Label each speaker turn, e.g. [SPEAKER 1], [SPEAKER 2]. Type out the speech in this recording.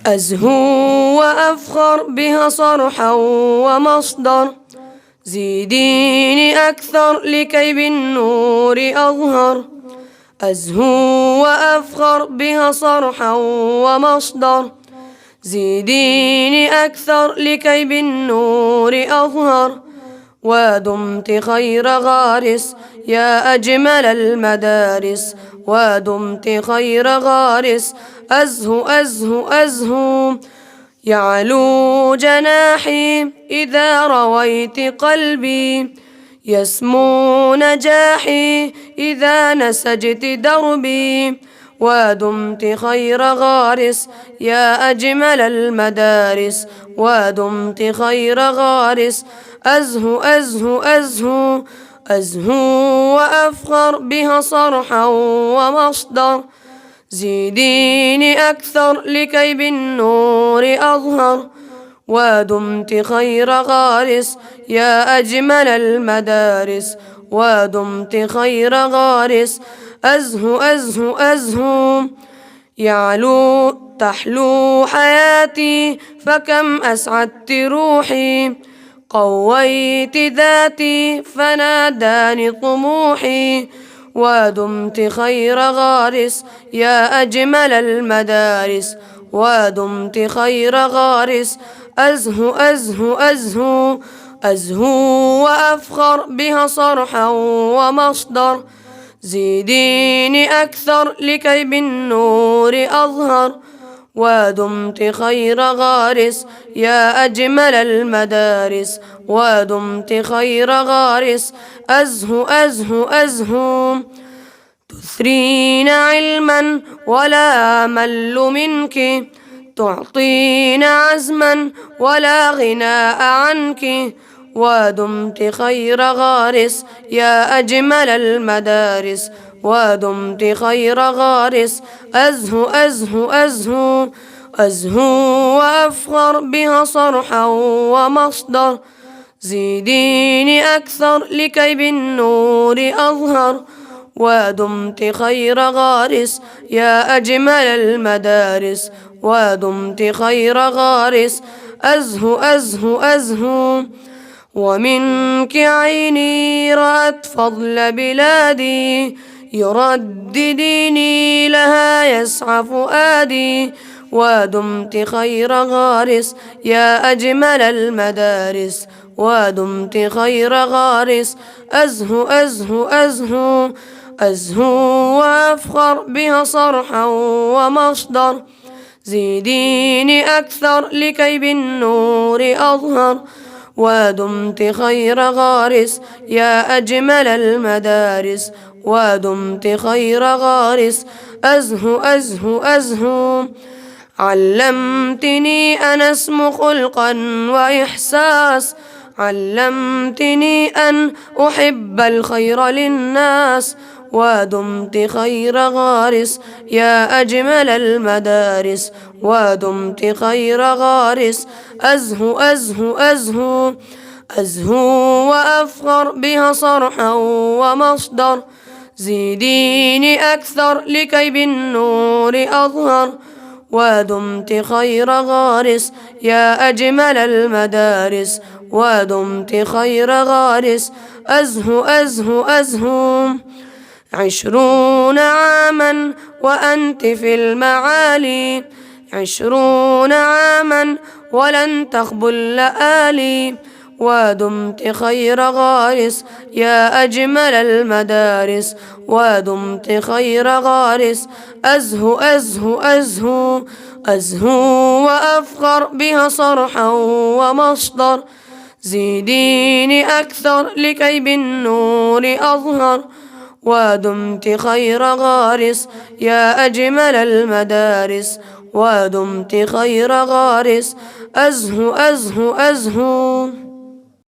[SPEAKER 1] أزهو وأفخر بها صرحا ومصدر، زيديني أكثر لكي بالنور أظهر. أزهو وأفخر بها صرحا ومصدر، زيديني أكثر لكي بالنور أظهر. ودمت خير غارس يا أجمل المدارس، ودمت خير غارس. أزهو أزهو أزهو يعلو جناحي إذا رويت قلبي، يسمو نجاحي إذا نسجت دربي. ودمت خير غارس يا أجمل المدارس، ودمت خير غارس. أزهو أزهو أزهو أزهو وأفخر بها صرحا ومصدر، زيديني أكثر لكي بالنور أظهر. ودمت خير غارس يا أجمل المدارس، ودمت خير غارس. أزهو أزهو أزهو يعلو تحلو حياتي، فكم أسعدت روحي. قويت ذاتي فناداني طموحي، ودمت خير غارس يا أجمل المدارس، ودمت خير غارس. أزهو أزهو أزهو أزهو وأفخر بها صرحا ومصدر، زيديني أكثر لكي بالنور أظهر. ودمت خير غارس يا أجمل المدارس، ودمت خير غارس. أزهو أزهو أزهو تثرين علما ولا أمل منك، تعطين عزما ولا غناء عنك. ودمت خير غارس يا أجمل المدارس، ودمت خير غارس. أزهو أزهو أزهو أزهو وأفخر بها صرحا ومصدر، زيديني أكثر لكي بالنور أظهر. ودمت خير غارس يا أجمل المدارس، ودمت خير غارس. أزهو أزهو أزهو ومنك عيني رأت فضل بلادي، يرددني لها يسعى فؤادي. ودمت خير غارس يا أجمل المدارس، ودمت خير غارس. أزهو أزهو أزهو أزهو وأفخر بها صرحا ومصدر، زيديني أكثر لكي بالنور أظهر. ودمت خير غارس يا أجمل المدارس، ودمت خير غارس. أزهو أزهو أزهو علمتني أن أسمو خلقا وإحساس، علمتني أن أحب الخير للناس. ودمت خير غارس يا أجمل المدارس، ودمت خير غارس. أزهو أزهو أزهو أزهو وأفخر بها صرحا ومصدر، زيديني أكثر لكي بالنور أظهر. ودمت خير غارس يا أجمل المدارس، ودمت خير غارس. أزهو أزهو أزهو 20 عاما وأنت في المعالي، 20 عاما ولن تخبل لآلي. ودمت خير غارس يا أجمل المدارس، ودمت خير غارس. أزهو أزهو أزهو أزهو وأفخر بها صرحا ومصدر، زيديني أكثر لكي بالنور أظهر. ودمت خير غارس يا أجمل المدارس، ودمت خير غارس. أزهو أزهو أزهو